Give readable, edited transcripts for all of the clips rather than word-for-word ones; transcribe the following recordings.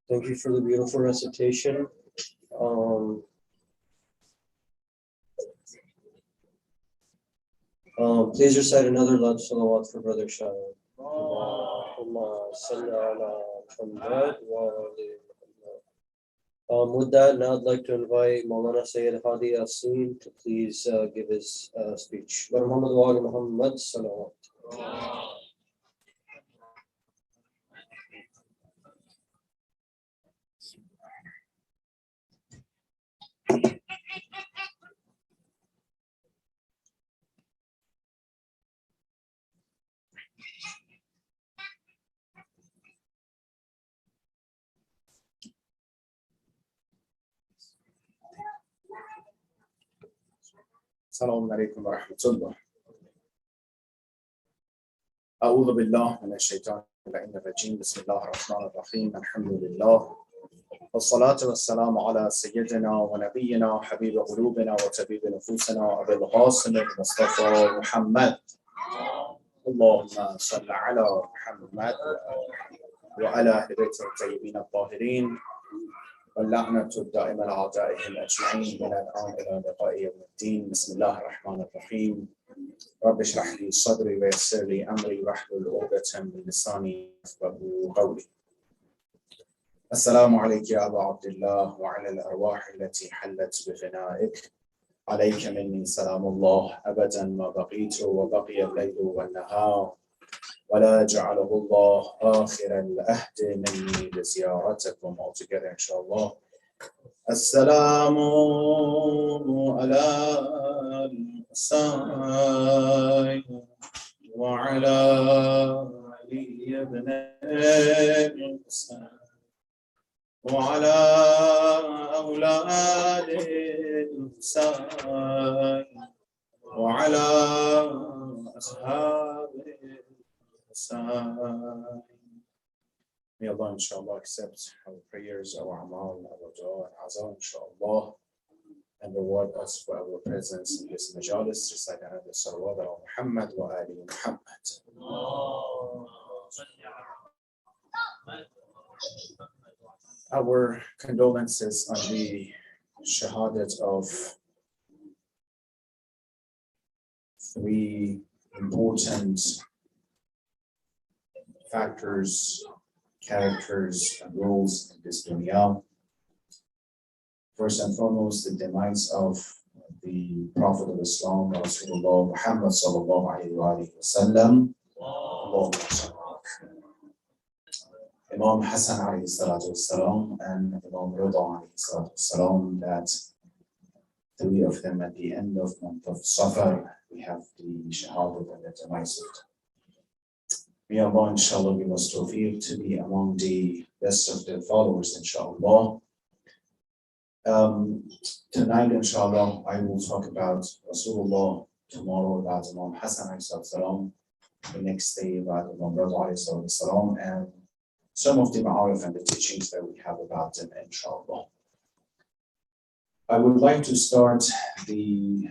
Thank you for the beautiful recitation. Please recite another love salawat for Brother Shah. With that, now I'd like to invite Maulana Sayyid Hadi Asin to please give his speech. Muhammad wa ali Muhammad salawat. السلام عليكم ورحمة الله. أعوذ بالله من الشيطان الرجيم. بسم الله الرحمن الرحيم. الحمد لله والصلاة والسلام على سيدنا ونبينا حبيب قلوبنا وطبيب نفوسنا أبي القاسم المصطفى محمد. اللهم صل على محمد وعلى أهل بيته الطيبين الطاهرين واللعنة الدائمة لأعدائهم أجمعين من الآن إلى لقاء يوم الدين. بسم الله الرحمن الرحيم. رب اشرح لي صدري ويسر لي أمري واحلل عقدة من لساني يفقهوا قولي. السلام عليك يا أبا عبد الله وعلى الأرواح التي حلت بفنائك. عليك مني سلام الله أبدا ما بقيت وبقي الليل والنهار، ولا جعله الله آخر العهد مني لزيارتكم. All together inshallah. السلام على الحسين وعلى علي بن الحسين وعلى أولاد الحسين وعلى أصحاب الحسين. May Allah inshallah accept our prayers, our amal, our dua and azan inshallah, and reward us for our presence in this majalis. Recite another salawat ala Muhammad wa ali Muhammad. Our condolences on the shahadat of three important factors, characters, and roles in this dunya. First and foremost, the demise of the Prophet of Islam, Rasulullah Muhammad sallallahu alayhi wa sallam. Imam Hassan alayhi salatu wasalam and Imam Rida alayhi salatu wasalam, that three of them at the end of month of Safar, we have the shahadat and the demise of them. May Allah inshallah give us tawfiq to be among the best of the followers inshallah. Tonight inshallah I will talk about Rasulullah, tomorrow about Imam Hassan alayhi salam, the next day about Imam Rida alayhi salam, and some of the ma'arif and the teachings that we have about them inshallah. I would like to start the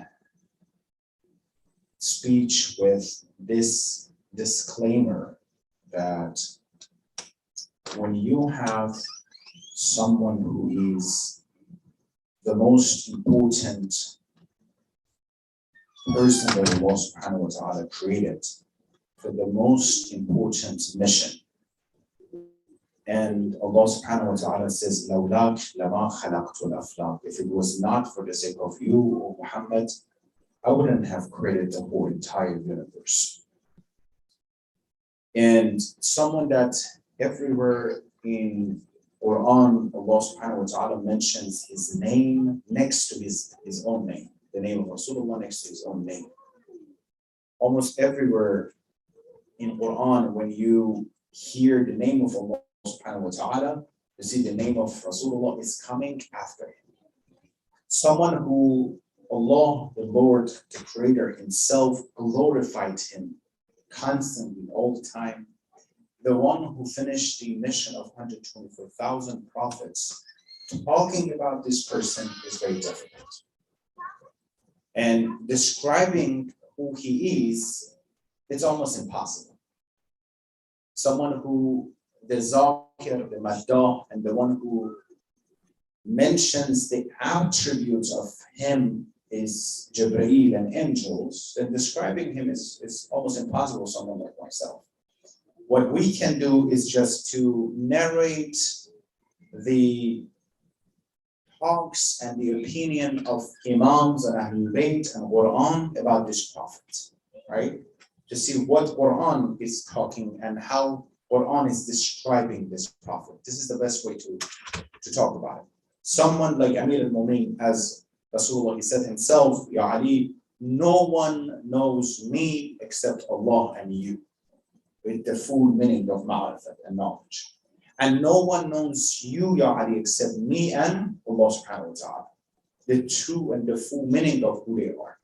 speech with this disclaimer that when you have someone who is the most important person that Allah subhanahu wa ta'ala created for the most important mission, and Allah subhanahu wa ta'ala says, "Lawlak lama khalaqtul aflaq." If it was not for the sake of you, O Muhammad, I wouldn't have created the whole entire universe. And someone that everywhere in Quran, Allah subhanahu wa ta'ala mentions his name next to his own name, the name of Rasulullah next to his own name. Almost everywhere in Quran, when you hear the name of Allah subhanahu wa ta'ala, you see the name of Rasulullah is coming after him. Someone who Allah, the Lord, the Creator himself, glorified him constantly all the time. The one who finished the mission of 124,000 prophets. Talking about this person is very difficult. And describing who he is, it's almost impossible. Someone who, the Zakir, the Maddah, and the one who mentions the attributes of him is Jibreel and angels, then describing him is almost impossible for someone like myself. What we can do is just to narrate the talks and the opinion of Imams and Ahlul Bayt and Quran about this Prophet, right? To see what Quran is talking and how Quran is describing this Prophet. This is the best way to talk about it. Someone like Amir al-Mu'min, as Rasulullah, he said himself, Ya Ali, no one knows me except Allah and you, with the full meaning of ma'rifat and knowledge. And no one knows you, Ya Ali, except me and Allah subhanahu wa ta'ala, the true and the full meaning of who they are.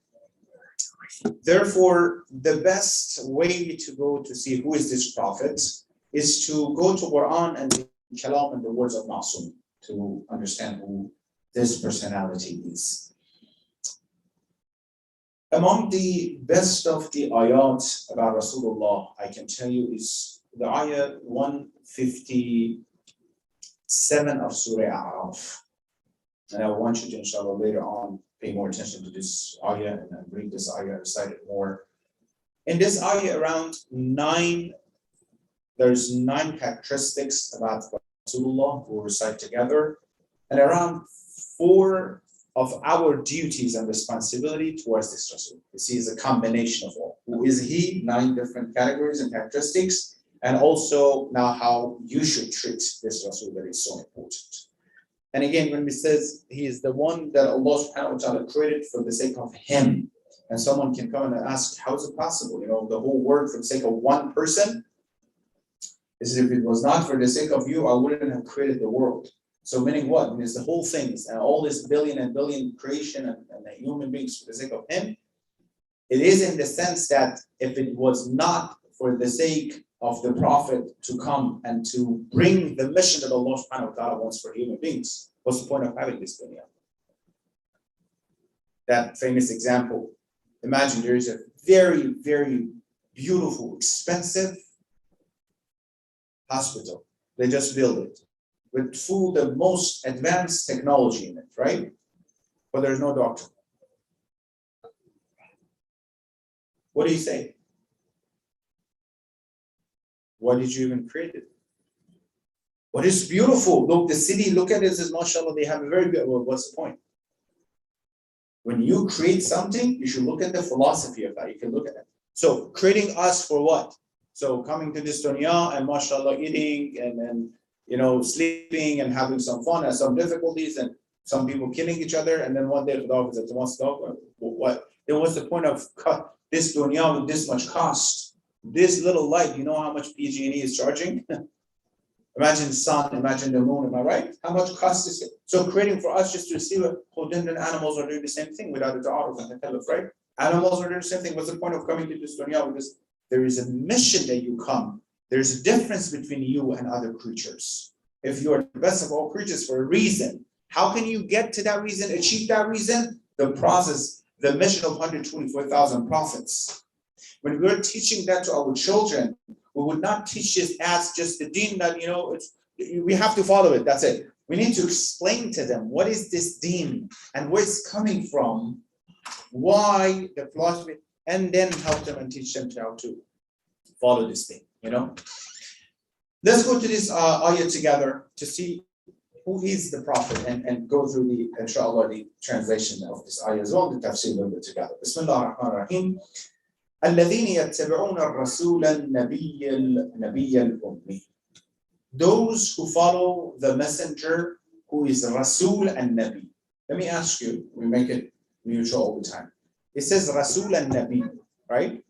Therefore, the best way to go to see who is this Prophet is to go to Quran and the Kalam and the words of Ma'sum to understand who this personality is. Among the best of the ayat about Rasulullah, I can tell you, is the ayah 157 of Surah A'raf. And I want you to, inshallah, later on pay more attention to this ayah and read this ayah, recite it more. In this ayah, there's 9 characteristics about Rasulullah who recite together, and around 4 of our duties and responsibility towards this Rasul. You see, it's a combination of all. Who is he? 9 different categories and characteristics, and also now how you should treat this Rasul that is so important. And again, when we says he is the one that Allah subhanahu wa ta'ala created for the sake of him, and someone can come and ask, how is it possible? You know, the whole world for the sake of one person? Is if it was not for the sake of you, I wouldn't have created the world. So meaning what? It's the whole things and all this billion and billion creation and the human beings for the sake of him. It is in the sense that if it was not for the sake of the Prophet to come and to bring the mission that Allah subhanahu wa ta'ala wants for human beings, what's the point of having this dunya? That famous example. Imagine there is a very, very beautiful, expensive hospital. They just build it with full the most advanced technology in it, right? But there's no doctor. What do you say? Why did you even create it? What is beautiful? Look, the city, look at it, says, mashallah, they have a very good, well, what's the point? When you create something, you should look at the philosophy of that. You can look at it. So creating us for what? So coming to this dunya and mashallah eating and then, you know, sleeping and having some fun and some difficulties and some people killing each other, and then one day the dog is at the one stop. What? Then what's the point of this dunya with this much cost? This little light, you know how much PG&E is charging? Imagine the sun, imagine the moon, am I right? How much cost is it? So creating for us just to see what then animals are doing the same thing without a ta'aruf and the right? Animals are doing the same thing. What's the point of coming to this dunya? Because there is a mission that you come. There's a difference between you and other creatures. If you are the best of all creatures for a reason, how can you get to that reason, achieve that reason? The process, the mission of 124,000 prophets. When we're teaching that to our children, we would not teach this as just the deen that, you know, we have to follow it, that's it. We need to explain to them what is this deen and where it's coming from, why the philosophy, and then help them and teach them how to follow this thing, you know. Let's go to this ayah together to see who is the Prophet and go through the, inshallah, the translation of this ayah as well, the tafsir a little bit together. Bismillah ar-Rahman ar-Rahim. الذين يتبعون الرسول النبي الأمي. Those who follow the messenger who is Rasul and Nabi. Let me ask you, we make it mutual all the time. It says Rasul and Nabi, right?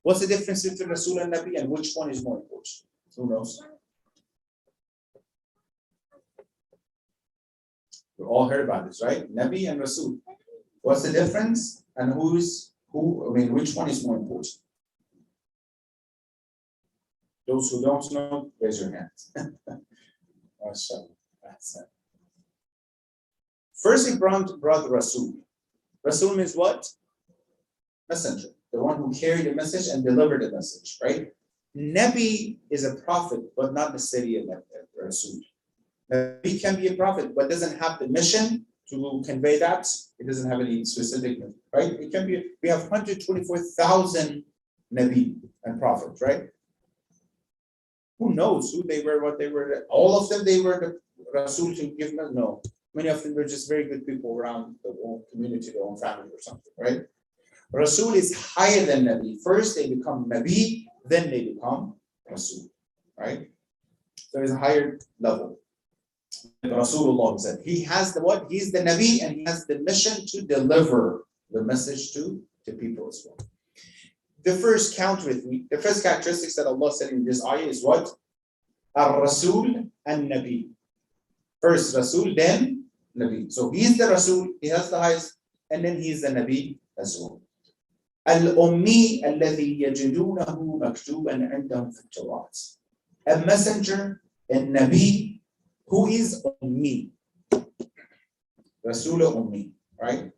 What's the difference between Rasul and Nabi and which one is more important? Who knows? We all heard about this, right? Nabi and Rasul. What's the difference? And which one is more important? Those who don't know, raise your hands. First, he brought Rasul. Rasul means what? Messenger. The one who carried the message and delivered the message, right? Nabi is a prophet, but not necessarily a Rasul. Nabi can be a prophet, but doesn't have the mission to convey that. It doesn't have any specific, right? It can be, we have 124,000 Nabi and prophets, right? Who knows who they were, what they were? All of them, they were the Rasul to give them? No. Many of them were just very good people around their own community, their own family or something, right? Rasul is higher than Nabi. First they become Nabi, then they become Rasul, right? So it's a higher level. Rasulullah said, he has the what? He's the Nabi and he has the mission to deliver the message to people as well. The first characteristics that Allah said in this ayah is what? Ar-Rasul and Nabi. First Rasul, then Nabi. So he's the Rasul, he has the highest, and then he's the Nabi as well. Al-Ummi alladhi yajidunahu maktuban indahum fi at-Tawrat. A messenger and Nabi who is Ummi. Rasul Ummi, right?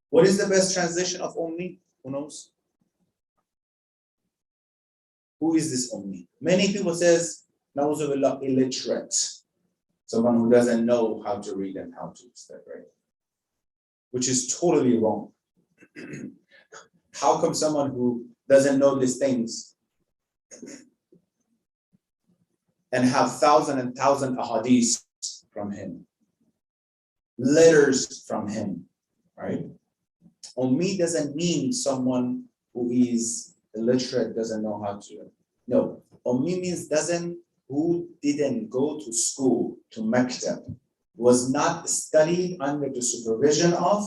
What is the best translation of Ummi? Who knows? Who is this Ummi? Many people says, Na'uzubillah, illiterate. Someone who doesn't know how to read and how to study, right? Which is totally wrong. How come someone who doesn't know these things and have thousand and thousand ahadith from him, letters from him, right? Ummi doesn't mean someone who is illiterate, doesn't know how to. No, Ummi means who didn't go to school, to maktab, was not studied under the supervision of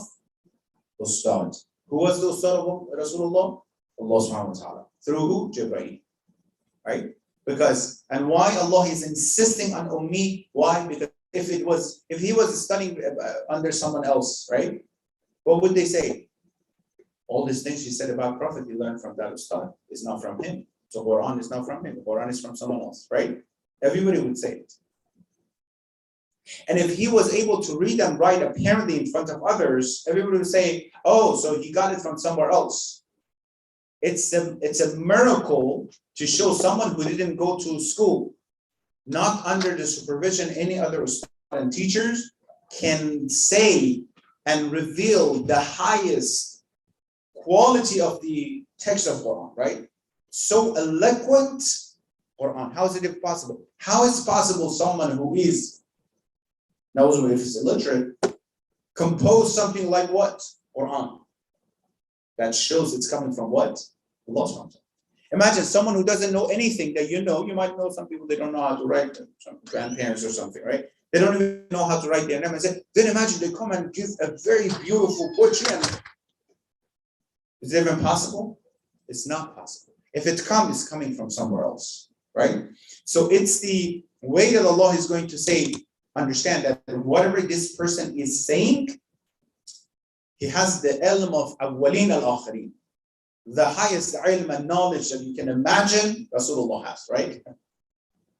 Ustad. Who was the Ustad of Rasulullah? Allah subhanahu wa ta'ala. Through who? Jibreel. Right? Because, and why Allah is insisting on Ummi? Why? Because if he was studying under someone else, right? What would they say? All these things he said about Prophet, he learned from that Ustad. It's not from him. So Quran is not from him. The Quran is from someone else, right? Everybody would say it. And if he was able to read and write apparently in front of others, everybody would say, oh, so he got it from somewhere else. It's a miracle to show someone who didn't go to school, not under the supervision any other and teachers, can say and reveal the highest quality of the text of Quran, right? So eloquent Quran. How is it possible? How is possible someone who is, now if he's illiterate, compose something like what? Quran. That shows it's coming from what? Allah subhanahu wa ta'ala. Imagine someone who doesn't know anything that you know. You might know some people, they don't know how to write, some grandparents or something, right? They don't even know how to write their name. And say, then imagine they come and give a very beautiful poetry. And is it even possible? It's not possible. If it comes, it's coming from somewhere else, right? So it's the way that Allah is going to say, understand that whatever this person is saying, he has the ilm of awwalin al-akhirin. The highest ilm and knowledge that you can imagine, Rasulullah has, right?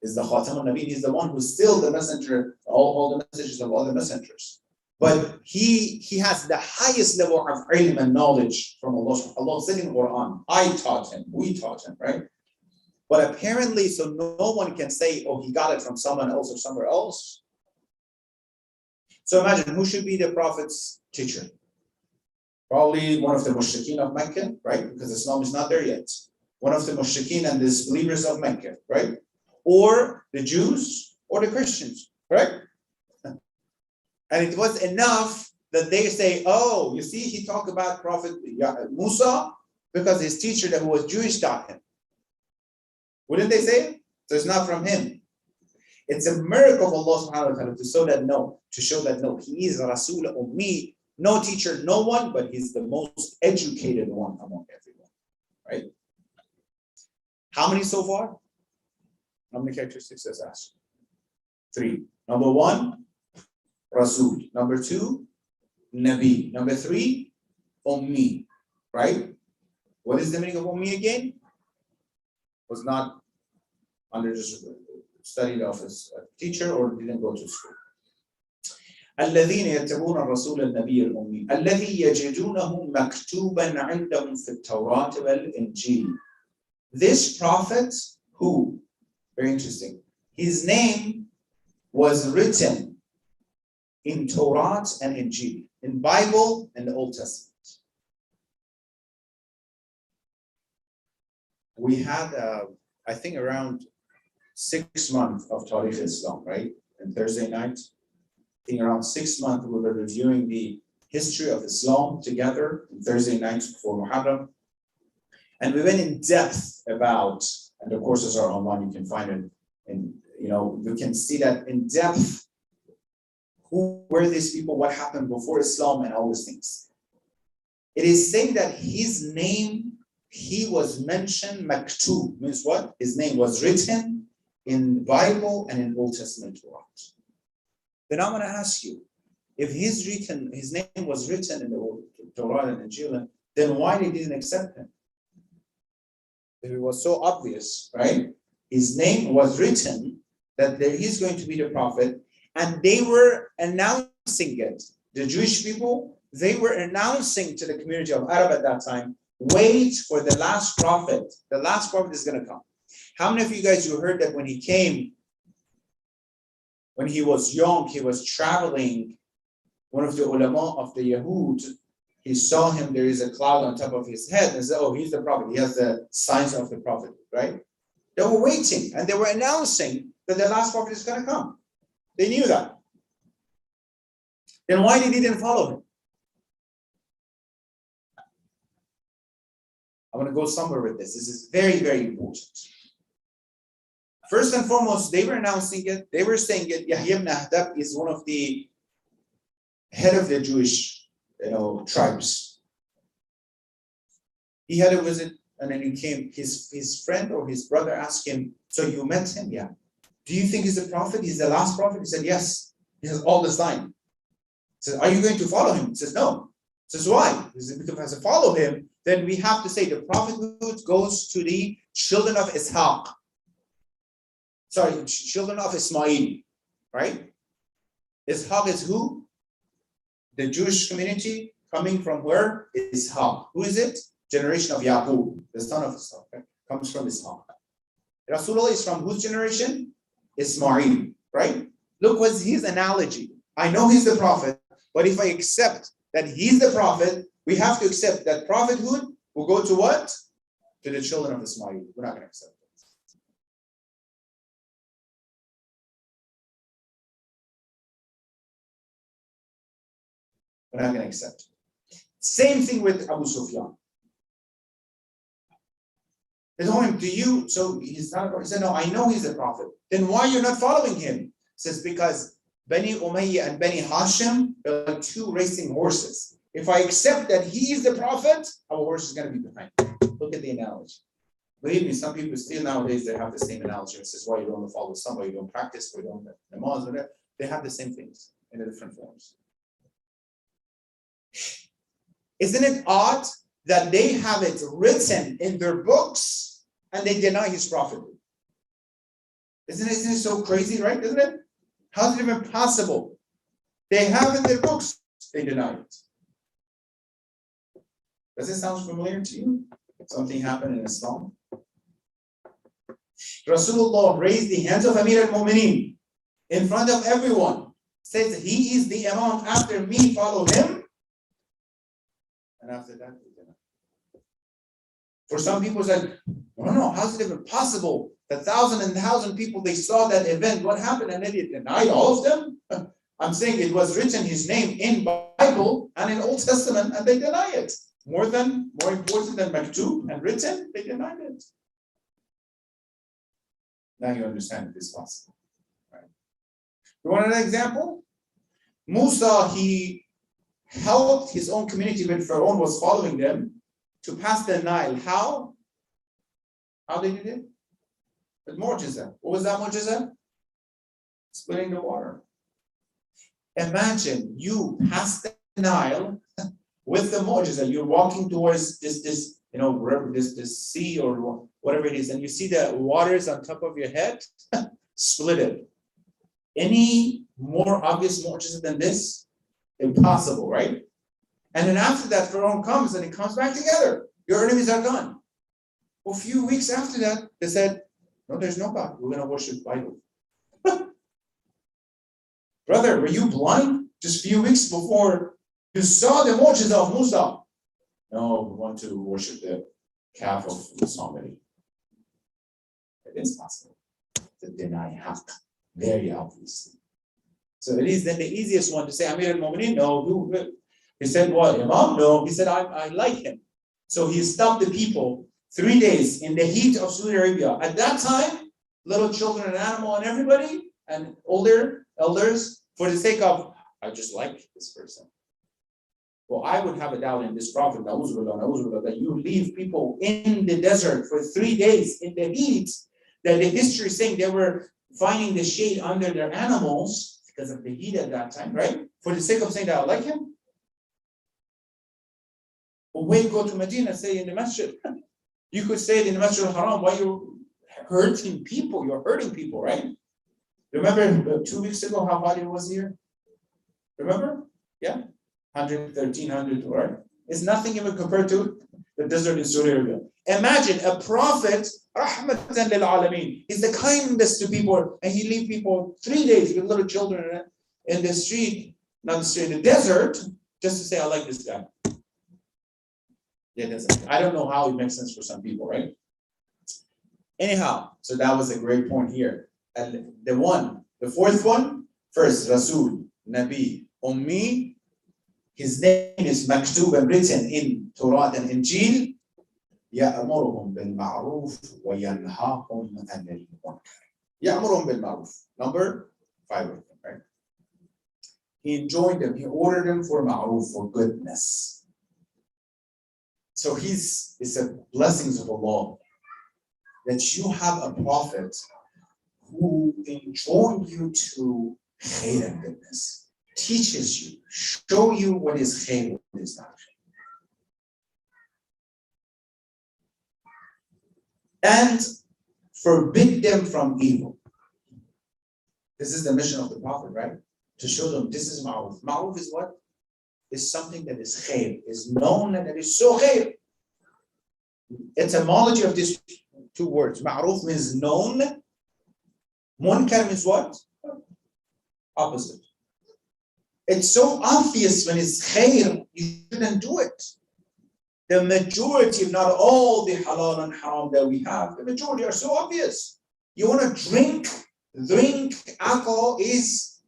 Is the Khatam al-Nabiyyin. He's the one who's still the messenger, all the messages of all the messengers. But he has the highest level of ilm and knowledge from Allah. Allah said in the Quran, I taught him, we taught him, right? But apparently, so no one can say, oh, he got it from someone else or somewhere else. So imagine, who should be the Prophet's teacher? Probably one of the mushrikeen of Mecca, right? Because Islam is not there yet. One of the mushrikeen and disbelievers of Mecca, right? Or the Jews or the Christians, right? And it was enough that they say, oh, you see, he talked about Prophet Musa because his teacher that was Jewish taught him. Wouldn't they say it? So it's not from him. It's a miracle of Allah subhanahu wa ta'ala to show that no, he is Rasul Ummi, no teacher, no one, but he's the most educated one among everyone, right? How many so far? How many characteristics does ask? 3. Number 1, Rasul. Number 2, Nabi. Number 3, Ummi, right? What is the meaning of Ummi again? Was not under the studied of his teacher or didn't go to school. الذين يتبعون الرسول النبي الأمي الذي يجدونه مكتوبا عندهم في التوراة والإنجيل. This prophet who, very interesting, his name was written in Torah and Injil, in Bible and the Old Testament. We had, I think, around 6 months of Tariq Islam, right? And Thursday night, I think around 6 months, we were reviewing the history of Islam together on Thursday nights before Moharram. And we went in depth about, and the courses are online, you can find it, and you can see that in depth, who were these people, what happened before Islam, and all these things. It is saying that his name, he was mentioned, maktub, means what? His name was written in the Bible and in Old Testament Torah. Then I'm going to ask you, if his name was written in the Old Torah and Injil, then why they didn't accept him? If it was so obvious, right? His name was written that there is going to be the prophet, and they were announcing it. The Jewish people, they were announcing to the community of Arab at that time, wait for the last prophet. The last prophet is going to come. How many of you guys, you heard that when he came, when he was young, he was traveling, one of the ulama of the Yahud, he saw him, there is a cloud on top of his head, and said, oh, he's the prophet. He has the signs of the prophet, right? They were waiting, and they were announcing that the last prophet is going to come. They knew that. Then why they didn't follow him? I want to go somewhere with this. This is very, very important. First and foremost, they were announcing it. They were saying it. Yahya ibn Ahdab is one of the head of the Jewish, tribes. He had a visit, and then he came. His friend or his brother asked him, "So you met him? Yeah. Do you think he's a prophet? He's the last prophet?" He said, "Yes." He says, "All this time." He says, "Are you going to follow him?" He says, "No." He says, "Why?" He says, "Because if I have to follow him, then we have to say the prophethood goes to the children of Ishaq. Sorry, children of Ismail, right? Ishaq is who? The Jewish community coming from where? Ishaq. Who is it? Generation of Yaqub, the son of Ishaq, right? Comes from Ishaq. Rasulullah is from whose generation? Ismail, right? Look what's his analogy. I know he's the prophet, but if I accept that he's the prophet, we have to accept that prophethood will go to what? To the children of Ismail. We're not going to accept it. We're not going to accept it. Same thing with Abu Sufyan. They told him, so he's not a prophet. He said, no, I know he's a prophet. Then why you're not following him? He says, because Bani Umayyah and Bani Hashim are like two racing horses. If I accept that he is the prophet, our horse is going to be behind. Look at the analogy. Believe me, some people still nowadays, they have the same analogy. It says, why you don't follow somebody, you don't practice, or you don't namaz, whatever. They have the same things in the different forms. Isn't it odd that they have it written in their books and they deny his prophethood? Isn't it so crazy, right? Isn't it? How is it even possible? They have in their books, they deny it. Does it sound familiar to you? Something happened in Islam. Rasulullah raised the hands of Amir al-Mu'mineen in front of everyone. Says, he is the Imam, after me, follow him. And after that, we deny. For some people said, no, how is it even possible? The 1,000 people, they saw that event. What happened? And they denied all of them? I'm saying it was written his name in Bible and in Old Testament, and they deny it. More important than maktub and written, they denied it. Now you understand it is possible. Right? You want an example? Musa, he helped his own community when Pharaoh was following them to pass the Nile. How? How they did it? With mu'jiza. What was that mu'jiza? Splitting the water. Imagine you pass the Nile with the mu'jiza. You're walking towards this sea or whatever it is, and you see the waters on top of your head, split it. Any more obvious mu'jiza than this? Impossible, right? And then after that, Pharaoh comes and it comes back together. Your enemies are gone. Well, a few weeks after that, they said, no, there's no God. We're going to worship Bible. Brother, were you blind just a few weeks before you saw the mu'jiza of Musa? No, we want to worship the calf of somebody. It is possible to deny haqq, very obviously. So it is then the easiest one to say, Amir al-Mu'mineen, no. He said, what, Imam? No. He said, I like him. So he stopped the people 3 days in the heat of Saudi Arabia. At that time, little children and animal and everybody, and older elders, for the sake of, I just like this person. Well, I would have a doubt in this prophet, that you leave people in the desert for 3 days in the heat, that the history is saying they were finding the shade under their animals because of the heat at that time, right? For the sake of saying that I like him. But when you go to Medina, say in the masjid, you could say it in the Masjid al-Haram, why you're hurting people, right? Remember 2 weeks ago how hot it was here? Remember? Yeah? 100, right? It's nothing even compared to the desert in Saudi Arabia. Imagine a prophet, rahmatan lil alameen. He's the kindest to people, and he leave people 3 days with little children in the street, not the street, in the desert, just to say, I like this guy. Yeah, I don't know how it makes sense for some people, right? Anyhow, so that was a great point here. And the fourth one, first, Rasul, Nabi, Ummi, his name is maktub and written in Torah and Injil. يأمرهم بالمعروف وينهاهم عن المنكر. يأمرهم بالمعروف. Number 5, right? He enjoined them, he ordered them for ma'ruf, for goodness. So it's the blessings of Allah that you have a prophet who enjoined you to khair and goodness, teaches you, show you what is khair, what is not khair. And forbid them from evil. This is the mission of the prophet, right? To show them this is ma'ruf. Ma'ruf is what? Is something that is khair, is known and that is so khair. Etymology of these 2 words. Ma'ruf means known. Munkar means what? Opposite. It's so obvious when it's khair, you shouldn't do it. The majority, if not all the halal and haram that we have, the majority are so obvious. You want to drink alcohol is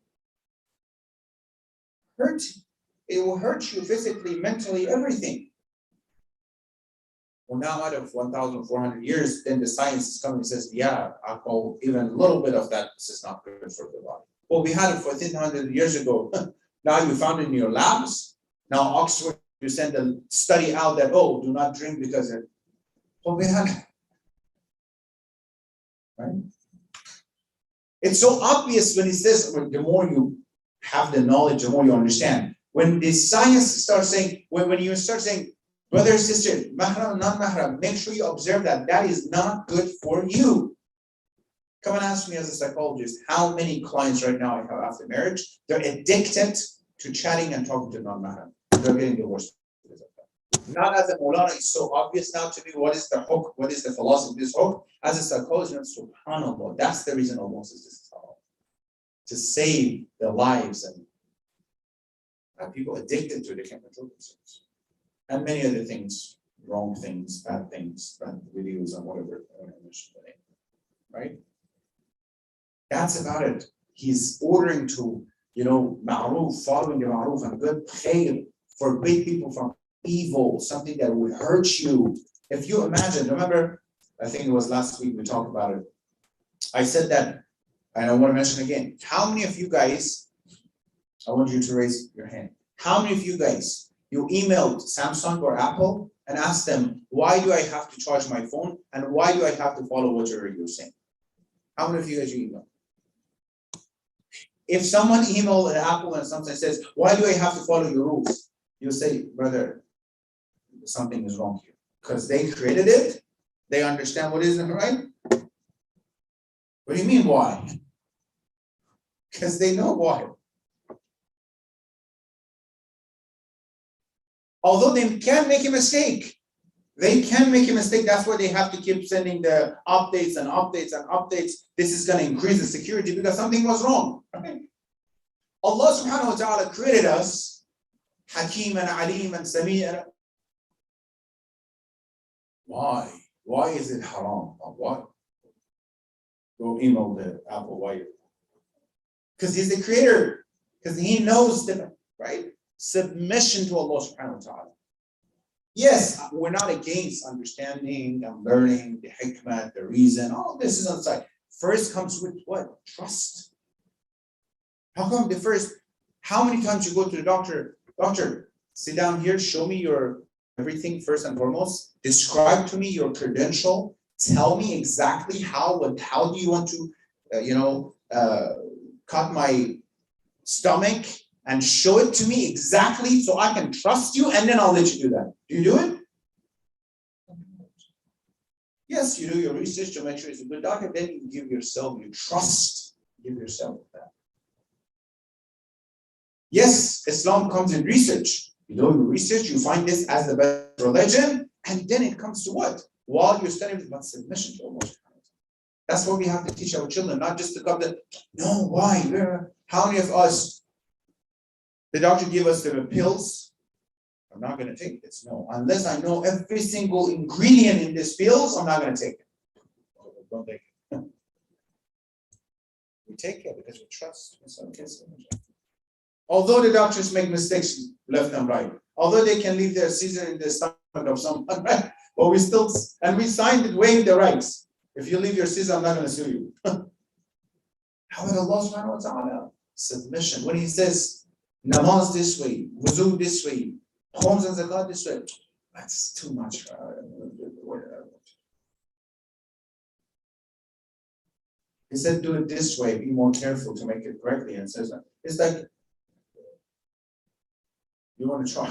hurting. It will hurt you physically, mentally, everything. Well, now out of 1,400 years, then the science is coming and says, yeah, alcohol, even a little bit of that, this is not good for the body. Well, we had it 1,400 years ago. Now you found it in your labs. Now Oxford, you send a study out that, do not drink because it. Well, we had it. Right? It's so obvious when he says, the more you have the knowledge, the more you understand. When the science starts saying, when you start saying, brother, sister, mahram, non-mahram, make sure you observe that. That is not good for you. Come and ask me as a psychologist, how many clients right now I have after marriage, they're addicted to chatting and talking to non-mahram. They're getting divorced because of that. Not as a Maulana, it's so obvious now to me what is the hukm, what is the philosophy of this hukm. As a psychologist, subhanAllah, that's the reason Allah says this is halal. To save their lives and people addicted to it, they can't control themselves. And many other things, wrong things, bad videos and whatever. Right? That's about it. He's ordering to, ma'ruf, following the ma'ruf and good, khair, forbid people from evil, something that would hurt you. If you imagine, remember, I think it was last week we talked about it. I said that, and I want to mention again, how many of you guys, I want you to raise your hand. How many of you guys, you emailed Samsung or Apple and asked them, why do I have to charge my phone? And why do I have to follow what you're saying? How many of you guys you email? If someone emailed an Apple and something says, why do I have to follow your rules? You say, brother, something is wrong here. Because they created it, they understand what isn't right. What do you mean, why? Because they know why. Although they can make a mistake. They can make a mistake. That's why they have to keep sending the updates and updates and updates. This is going to increase the security because something was wrong. Right? Allah subhanahu wa ta'ala created us Hakim and Alim and Sami. Why? Why is it haram? Why? Go email the Apple. Why? Because he's the creator. Because he knows the right submission to Allah subhanahu wa ta'ala. Yes, we're not against understanding and learning the hikmah, the reason. All this is on the side. First comes with what? Trust. How come the first? How many times you go to the doctor? Doctor, sit down here. Show me your everything first and foremost. Describe to me your credential. Tell me exactly how do you want to, cut my stomach and show it to me exactly so I can trust you, and then I'll let you do that. Do you do it? Yes, you do your research to make sure it's a good doctor. Then you give yourself, you trust, give yourself that. Yes, Islam comes in research. You do your research, you find this as the best religion, and then it comes to what? While you're studying, but submission to Allah. That's what we have to teach our children, not just to come to, no, why? How many of us, the doctor gave us the pills, I'm not going to take this. No, unless I know every single ingredient in this pills, I'm not going to take it. Don't take it. We take it because we trust. Although the doctors make mistakes left and right, although they can leave their scissor in the stomach of someone, right? But we still, and we signed it, waiving the rights. If you leave your scissor, I'm not going to sue you. How about Allah subhanahu wa ta'ala? Submission. When he says, namaz this way, wuzu this way, khums and zakat this way, that's too much. He said, do it this way, be more careful to make it correctly. And says, it's like, you want to try,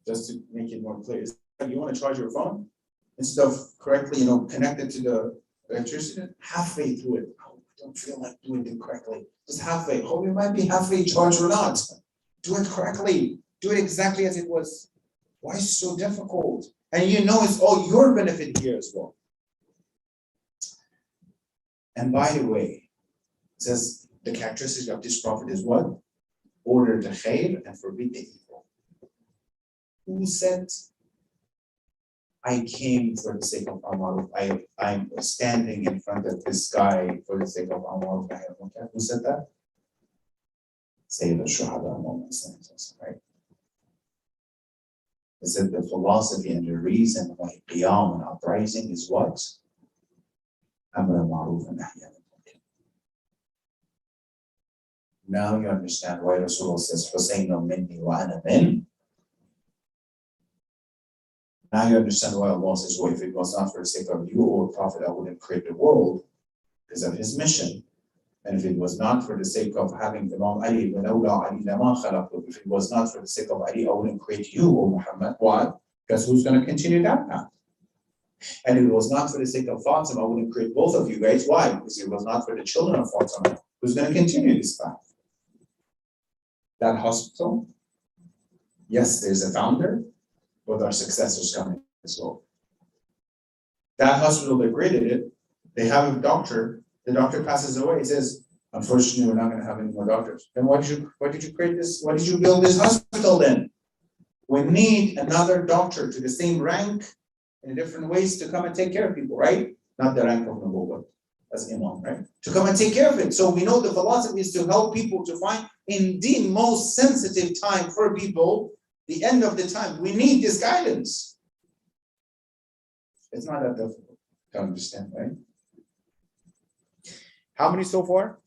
just to make it more clear, you want to charge your phone, instead of correctly, connect it to the electricity, halfway through it. Oh, I don't feel like doing it correctly. Just halfway. Oh, it might be halfway charged or not. Do it correctly. Do it exactly as it was. Why is it so difficult? And it's all your benefit here as well. And by the way, it says the characteristic of this prophet is what? Order the khair and forbid the evil. Who said, I came for the sake of Allah. I'm standing in front of this guy for the sake of Allah. Who said that? Sayyid al-Shuhada, right? He said the philosophy and the reason why Qiyam and uprising is what? Amr al-Ma'ruf and Nahy anil Munkar. Now you understand why Rasulullah says, Husaynu minni wa ana min. Now you understand why Allah says, well, if it was not for the sake of you, O Prophet, I wouldn't create the world because of his mission. And if it was not for the sake of having Imam Ali, if it was not for the sake of Ali, I wouldn't create you, O Muhammad. Why? Because who's going to continue that path? And if it was not for the sake of Fatima, I wouldn't create both of you guys. Why? Because it was not for the children of Fatima. Who's going to continue this path? That hospital? Yes, there's a founder, but our successors coming as well. That hospital, they created it. They have a doctor. The doctor passes away. He says, unfortunately, we're not going to have any more doctors. Then why did you create this? Why did you build this hospital then? We need another doctor to the same rank in different ways to come and take care of people, right? Not the rank of Nubuwwah as Imam, right? To come and take care of it. So we know the philosophy is to help people to find in the most sensitive time for people, the end of the time. We need this guidance. It's not that difficult to understand, right? How many so far?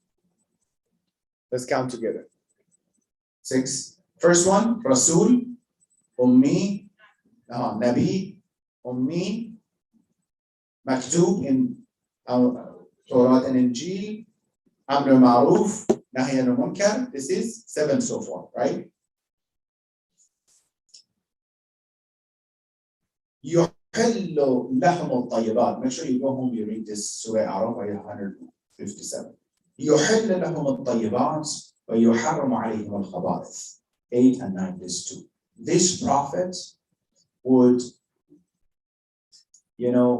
Let's count together. 6. First one, Rasul, Ummi, Nabi, Ummi, Maktub in Torah and Injil, Amr Ma'ruf, Nahy anil Munkar. This is 7 so far, right? يحل لهم الطيبات. Make sure you go home, you read this Surah Araf, ayah 157. يحل لهم الطيبات ويحرم عليهم الخبائث. 8 and 9, this 2. This prophet would,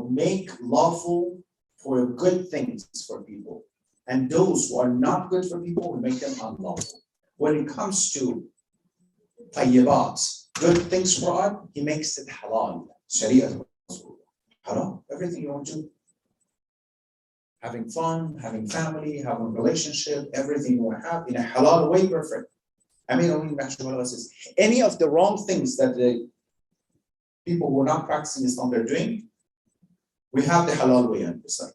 make lawful for good things for people. And those who are not good for people will make them unlawful. When it comes to tayyibat, good things for us, he makes it halal. Sharia halal. Everything you want to. Having fun, having family, having a relationship, everything you want to have in a halal way, perfect. Any of the wrong things that the people who are not practicing Islam they're doing, we have the halal way on this side.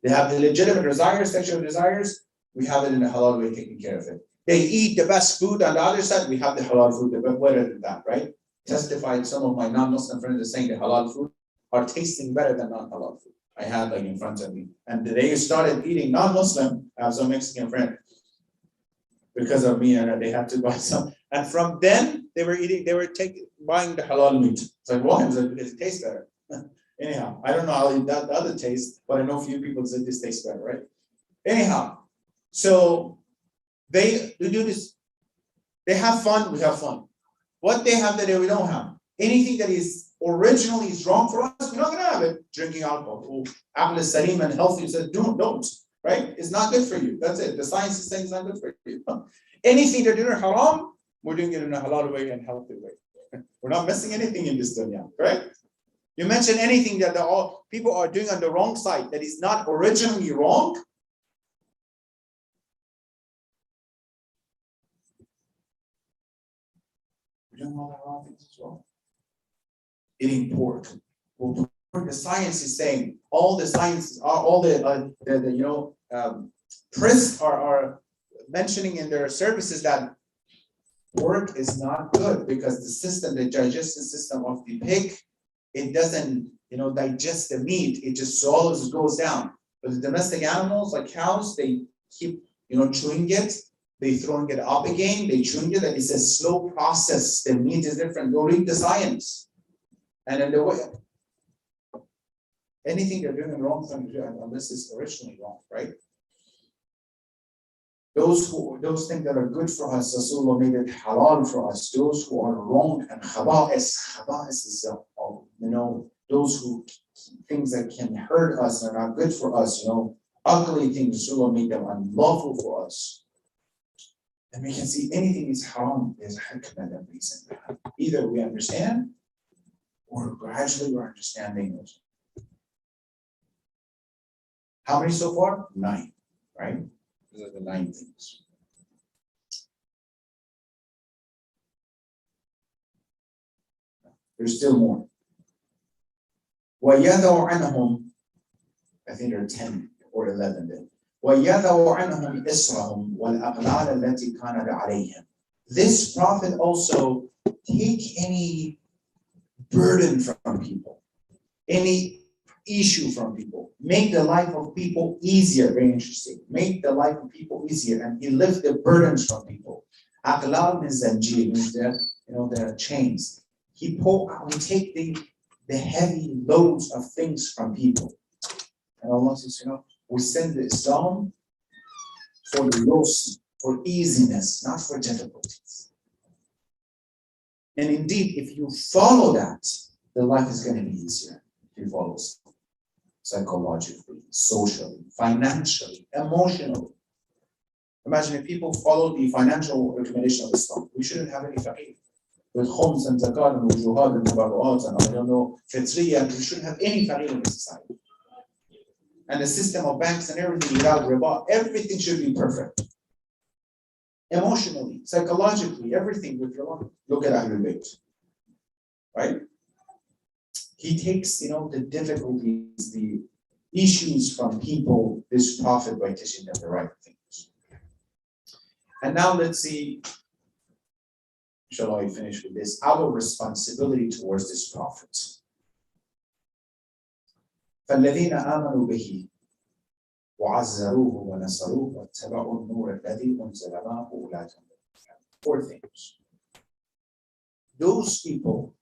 They have the legitimate desires, sexual desires, we have it in a halal way taking care of it. They eat the best food on the other side, we have the halal food, the better than that, right? Testified, some of my non-Muslim friends are saying the halal food are tasting better than non-halal food. I had in front of me. And they started eating non-Muslim. I have some Mexican friend. Because of me, and they had to buy some. And from then, they were buying the halal meat. It's like, why? Because it tastes better. Anyhow, I don't know how the other tastes, but I know a few people said this tastes better, right? Anyhow, so they do this. They have fun, we have fun. What they have that we don't have. Anything that is originally is wrong for us, we're not going to have it. Drinking alcohol, apple is salim and healthy, says don't, right? It's not good for you. That's it. The science is saying it's not good for you. Anything they're doing haram, we're doing it in a halal way and healthy way. We're not missing anything in this dunya, correct? You mention anything that people are doing on the wrong side that is not originally wrong. We don't know that wrong things as well. Eating pork. Well, the science is saying all the science, all the priests are mentioning in their services that pork is not good because the digestive system of the pig, it doesn't, digest the meat. It just swallows, it goes down. But the domestic animals like cows, they keep, chewing it. They throwing it up again. They chewing it, and it's a slow process. The meat is different. Go read the science. And then the way anything they're doing wrong, unless it's originally wrong, right? Those things that are good for us, Rasulullah made it halal for us. Those who are wrong and khaba'is is, those who things that can hurt us and are not good for us, ugly things, Rasulullah made them unlawful for us. And we can see anything is haram, there's a hikmah and reason. Either we understand, or gradually we're understanding it. How many so far? 9, right? These are the 9 things. There's still more. وَيَذَوْ عَنْهُمْ, I think there are 10 or 11 then. وَيَذَوْ عَنْهُمْ إِسْرَهُمْ وَالْأَغْلَالَ الَّتِي كَانَتْ عَلَيْهِمْ. This prophet also take any burden from people, any issue from people, make the life of people easier. Very interesting. Make the life of people easier, and he lift the burdens from people. Aqlal means zanjir, means there are chains. We take the heavy loads of things from people. And Allah says, we send the Islam for the loss, for easiness, not for difficulties. And indeed, if you follow that, the life is going to be easier. If you follow Islam, psychologically, socially, financially, emotionally. Imagine if people follow the financial recommendation of Islam. We shouldn't have any faqir. With khums and zakat and wujuhad and tabarru'at and fitriyah, we shouldn't have any faqir in this society. And the system of banks and everything without riba, everything should be perfect. Emotionally, psychologically, everything with riba. Look at Ahlul Bayt, right? He takes, the difficulties, the issues from people, this prophet, by teaching them the right things. And now let's see, shall I finish with this? Our responsibility towards this prophet. فَالَّذِينَ آمَنُوا بِهِ وَعَزَّرُوهُ وَنَصَرُوهُ وَاتَّبَعُوا النُّورَ الَّذِي أُنزِلَ مَعَهُ أُولَٰئِكَ هُمُ الْمُفْلِحُونَ. 4 things. Those people,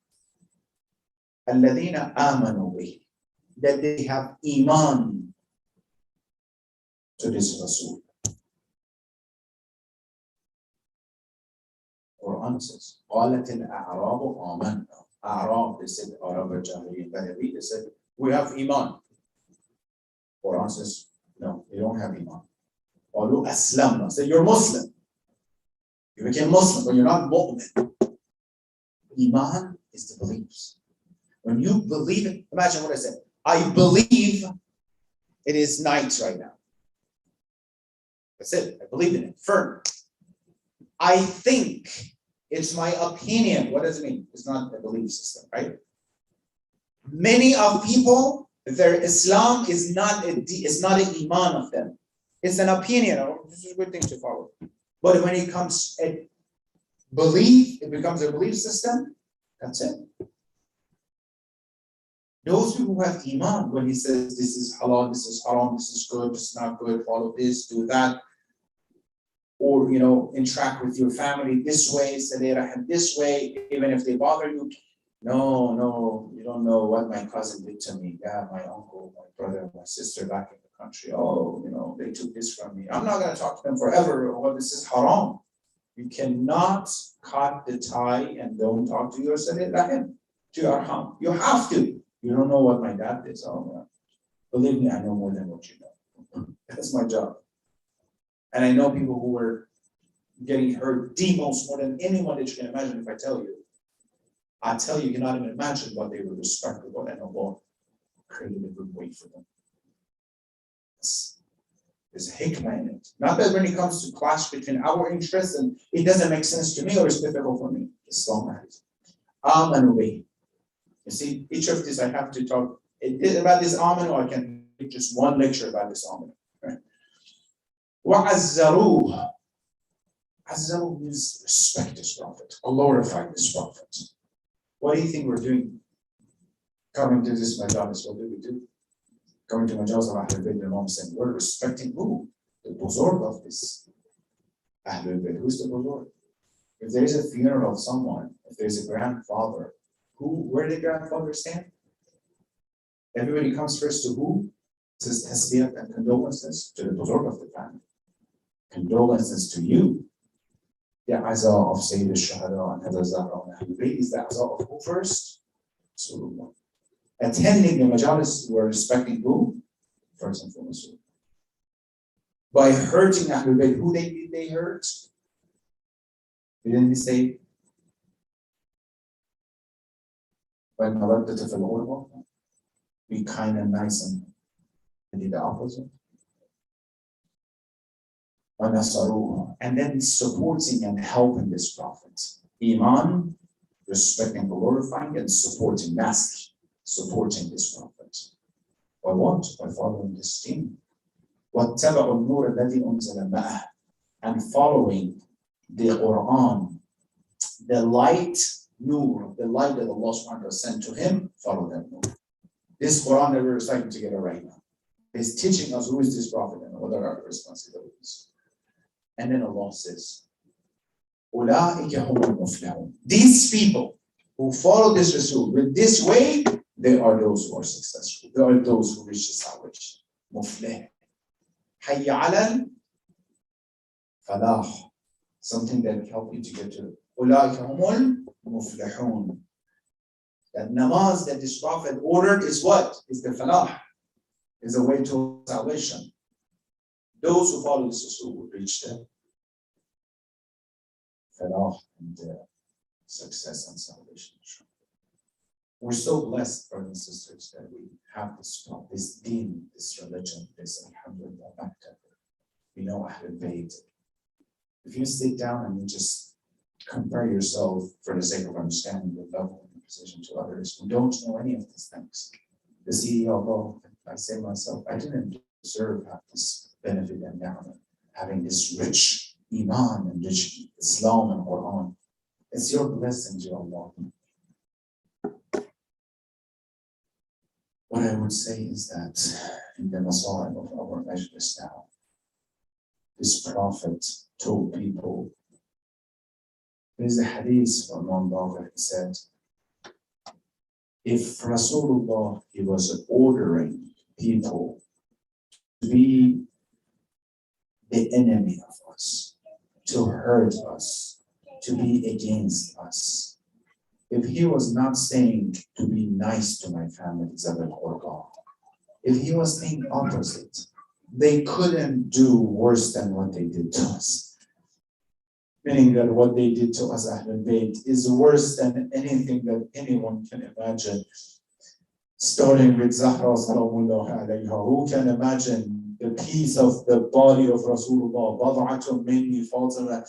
الَّذِينَ آمَنُوا بِهِ, that they have iman to this Rasul. Quran says, قالت الأعراب آمنا. Arab, they said, Arab Jahiliyyah, Badawi, they said, we have Iman. Quran says, no, you don't have Iman. قالوا أسلمنا. Say, you're Muslim. You became Muslim, but you're not mu'min. Iman is the beliefs. When you believe it, imagine what I said. I believe it is night right now. That's it. I believe in it. Firm. I think it's my opinion. What does it mean? It's not a belief system, right? Many of people, their Islam is not an iman of them. It's an opinion. Oh, this is a good thing to follow. But when it comes to belief, it becomes a belief system. That's it. Those people who have iman, when he says this is halal, this is haram, this is good, this is not good, follow this, do that, or interact with your family this way, and this way, even if they bother you. No, you don't know what my cousin did to me. Yeah, my uncle, my brother, my sister back in the country. Oh, they took this from me. I'm not going to talk to them forever. Oh, this is haram. You cannot cut the tie and don't talk to your rahim, to your arham. You have to. You don't know what my dad did. So believe me, I know more than what you know. That's my job. And I know people who were getting hurt the most, more than anyone that you can imagine. If I tell you, you cannot even imagine what they were respectable, and Allah created a good way for them. There's a hikmah in it. Not that when it comes to clash between our interests and it doesn't make sense to me or it's difficult for me. Islam has. Amanu bihi. You see, each of these I have to talk about this amanu. I can make just one lecture about this amanu. وَعَزَّرُوهُ. Azzaru means respect this prophet, glorify this prophet. What do you think we're doing? Coming to this majalis, what do we do? Coming to majalis of Ahlul Bayt, Imam saying, we're respecting who? The buzurg of this Ahlul Bayt. Who's the buzurg? If there is a funeral of someone, if there's a grandfather, where did the grandfather stand? Everybody comes first to who? Says tasbiyat and condolences to the buzurg of the family. Condolences to you. The Azza of Sayyid al-Shuhada and Hazrat Zahra and Ahlul Bayt is the Azza of who first? Rasulullah. Attending the majalis, we're respecting who? First and foremost. By hurting Ahlul Bayt, who did they hurt? Didn't he say? By mawaddata fil ghurba, be kind and nice, and did the opposite. And then supporting and helping this prophet. Iman, respecting, glorifying, and supporting, mass supporting this prophet. By what? By following this team. وَاتَّبَعُوا النُّورَ الَّذِي أُنزِلَ مَعَهُ. And following the Quran, the light, nur, the light that Allah subhanahu wa ta'ala sent to him, follow that nur. This Quran that we're reciting together right now is teaching us who is this prophet and what are our responsibilities. And then Allah says, أُولَٰئِكَ هُمُ الْمُفْلِحُونَ. These people who follow this Rasul with this way, they are those who are successful. They are those who reach the salvation. مُفْلِح. حَيَّ عَلَى الْفَلَاحِ. Something that will help you to get to أُولَٰئِكَ هُمُ الْمُفْلِحُونَ. That namaz that this prophet ordered is what? Is the falah. Is the way to salvation. Those who follow this Rasul will reach the falah and success and salvation. We're so blessed, brothers and sisters, that we have this deen, this religion, this alhamdulillah, we know Ahlul Bayt. If you sit down and you just compare yourself for the sake of understanding the level and the position to others who don't know any of these things, the CEO, although I say myself, I didn't deserve this benefit and ni'mah, having this rich iman and rich Islam and Quran. It's your blessing, Ya Allah. What I would say is that in the Masa'ib of our majlis now, this prophet told people, there's a hadith from Imam Baqir, he said, if Rasulullah, he was ordering people to be the enemy of us, to hurt us, to be against us. If he was not saying to be nice to my family, Zabal Qurba, if he was saying opposite, they couldn't do worse than what they did to us. Meaning that what they did to us, Ahlul Bayt, is worse than anything that anyone can imagine. Starting with Zahra Salamullah alayha, who can imagine the piece of the body of Rasulullah, Bad'atun minni Fatima,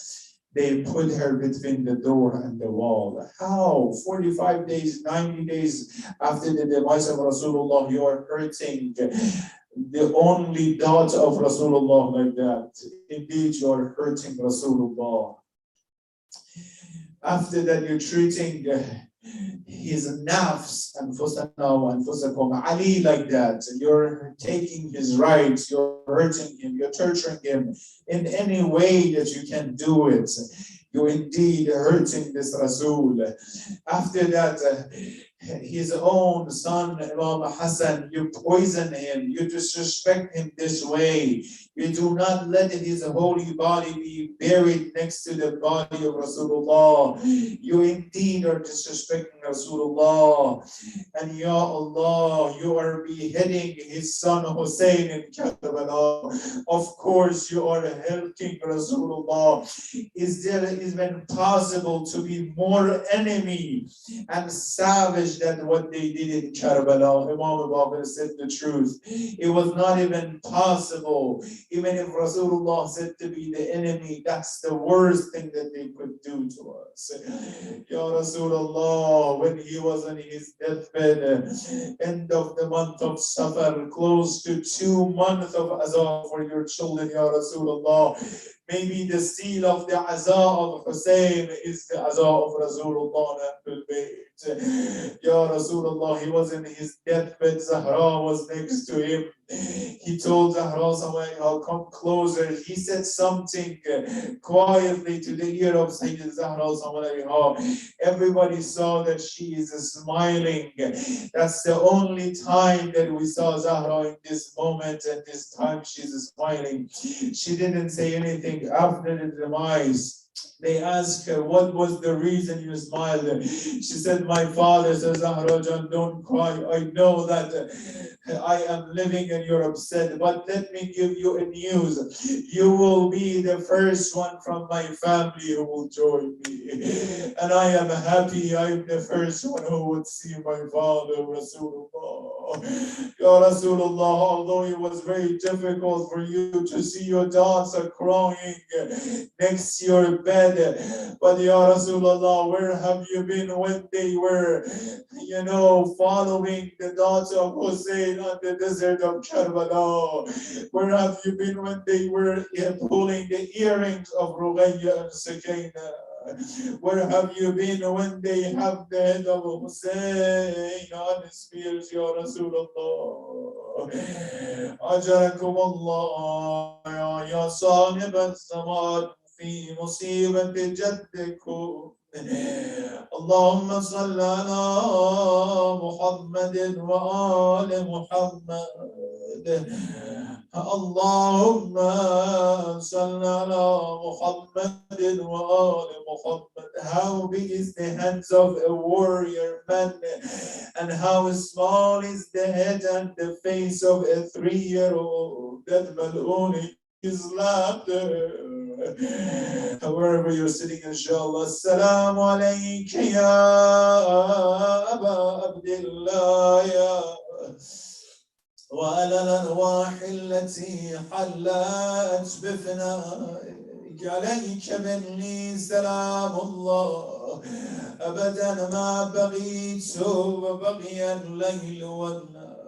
they put her between the door and the wall. How? 45 days, 90 days after the demise of Rasulullah, you are hurting the only daughter of Rasulullah like that. Indeed, you are hurting Rasulullah. After that, you're treating his nafs and fusakum Ali like that. You're taking his rights, you're hurting him, you're torturing him in any way that you can do it. You're indeed hurting this Rasul. After that, his own son, Imam Hassan, you poison him, you disrespect him this way. You do not let his holy body be buried next to the body of Rasulullah. You indeed are disrespecting Rasulullah. And Ya Allah, you are beheading his son Hussein in Karbala. Of course, you are helping Rasulullah. Is there even possible to be more enemy and savage than what they did in Karbala? Imam Babur said the truth. It was not even possible. Even if Rasulullah said to be the enemy, that's the worst thing that they could do to us. Ya Rasulullah, when he was on his deathbed, end of the month of Safar, close to 2 months of azab for your children, Ya Rasulullah. Maybe the seal of the azab of Hussein is the azab of Rasulullah and Bayt. Ya Rasulullah, he was in his deathbed, Zahra was next to him. He told Zahra, I'll come closer. He said something quietly to the ear of Sayyid Zahra. Everybody saw that she is smiling. That's the only time that we saw Zahra in this moment, and this time she's smiling. She didn't say anything after the demise. They asked her, what was the reason you smiled? She said, my father says, Zahrajan, don't cry. I know that I am living and you're upset, but let me give you a news. You will be the first one from my family who will join me. And I am happy I'm the first one who would see my father, Rasulullah. Ya Rasulullah, although it was very difficult for you to see your daughter crying next to your bed, but Ya Rasulullah, where have you been when they were, following the daughter of Hussein on the desert of Karbala? Where have you been when they were pulling the earrings of Ruqayya and Sakina? Where have you been when they have the head of Hussein on his spears, Ya Rasulullah? Ajarakum Allah, Ya Sahib al-Zaman, في مصيبة جدكم. اللهم صل على محمد وآل محمد. اللهم صل على محمد وآل محمد. How big is the hands of a warrior man, and how small is the head and the face of a 3-year-old that Mal'un is laughter. Wherever you're sitting, inshallah. Assalamu alayka ya Aba Abdullah ya وعلى الأرواح التي حلت بفنائك عليك مني سلام الله أبدا ما بغيت وبقي الليل والنهار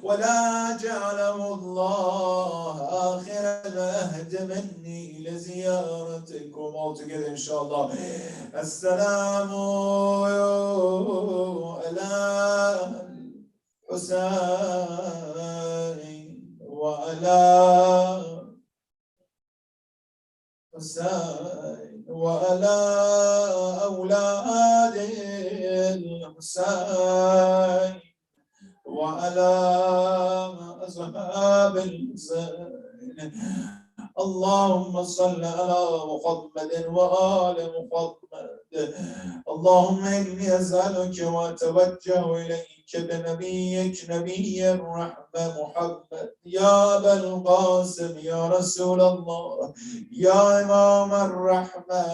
ولا جعله الله آخر العهد مني لزيارتكم. All together inshallah. السلام على حسين وعلى حسين وعلى أولاد الحسين وعلى أصحاب الحسين. اللهم صل على محمد وآل محمد. اللهم إني أسألك وأتوجه إليك بنبيك نبي الرحمة محمد يا أبا القاسم يا رسول الله يا إمام الرحمة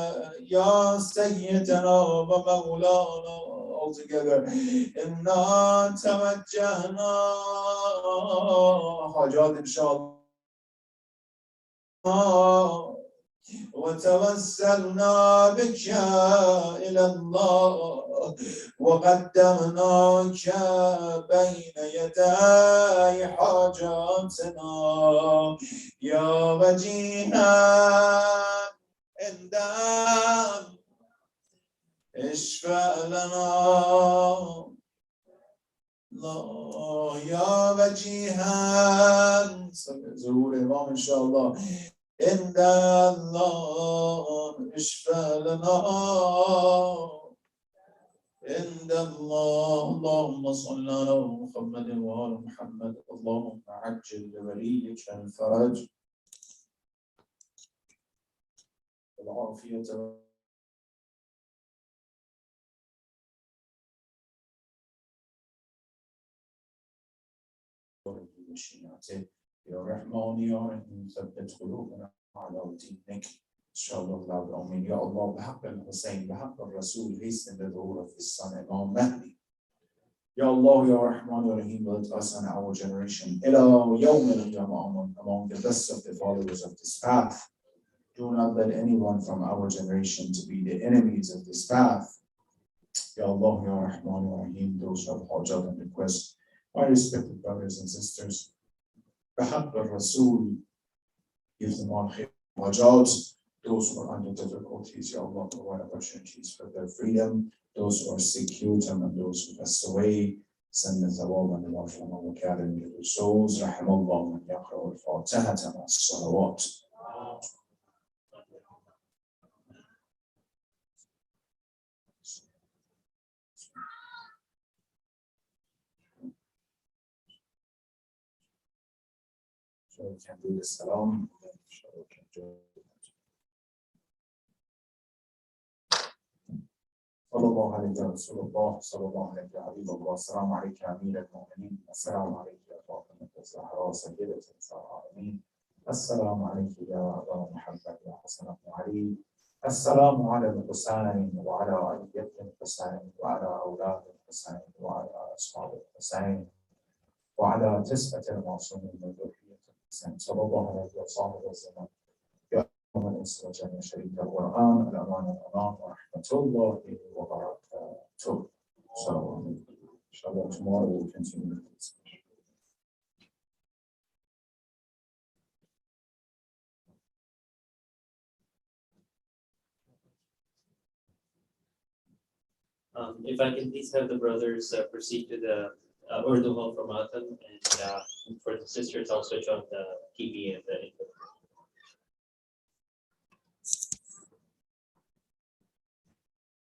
يا سيدنا ومولانا. All together. إنا توجهنا حاجات إن شاء الله وتوسلنا بك إلى الله وقدمناك بين يدي حاجاتنا يا وجيها عند اشفع لنا الله يا وجيها ظهور امام ان شاء الله عند الله اشفع لنا عند الله. اللهم صل على محمد وآل محمد. اللهم عجل لوليك الفرج والعافية يا رحمن يا رحيم ثبت قلوبنا على دينك إن شاء الله. آمين. يا الله بحق الحسين بحق الرسول hasten the door of his son Imam Mahdi. Ya Allah, Ya Rahman, Ya Rahim, let us and our generation إلى يوم القيامة among the best of the followers of this path. Do not let anyone from our generation to be the enemies of this path. Ya Allah, Ya Rahman, Ya Rahim, those who have hajat and requests, my respected brothers and sisters, بحق الرسول, give them all hajat. Those who are under difficulties, Ya Allah, provide opportunities for their freedom. Those who are sick, heal them, and those who pass away, send the thawab and the love from our academy to their souls. رحم الله من يقرأ الفاتحة مع الصلوات. So we can do the salam. صلى الله عليك يا رسول الله صلى الله عليك يا حبيب الله. السلام عليك يا أمير المؤمنين. السلام عليك يا فاطمة الزهراء سيدة نساء العالمين. السلام عليك يا أبا محمد يا حسن بن علي. السلام على الحسين وعلى علي بن الحسين وعلى أولاد الحسين وعلى أصحاب الحسين وعلى تسعة المعصومين من ذرية الحسين صلى الله عليه وصحبه وسلم. وجل شريك القرآن الأمان الأمان ورحمة الله وبركاته. So, inshallah, tomorrow we'll continue with this. If I can please have the brothers proceed to the Urdu Hall for Matam, and for the sisters also join the TV and the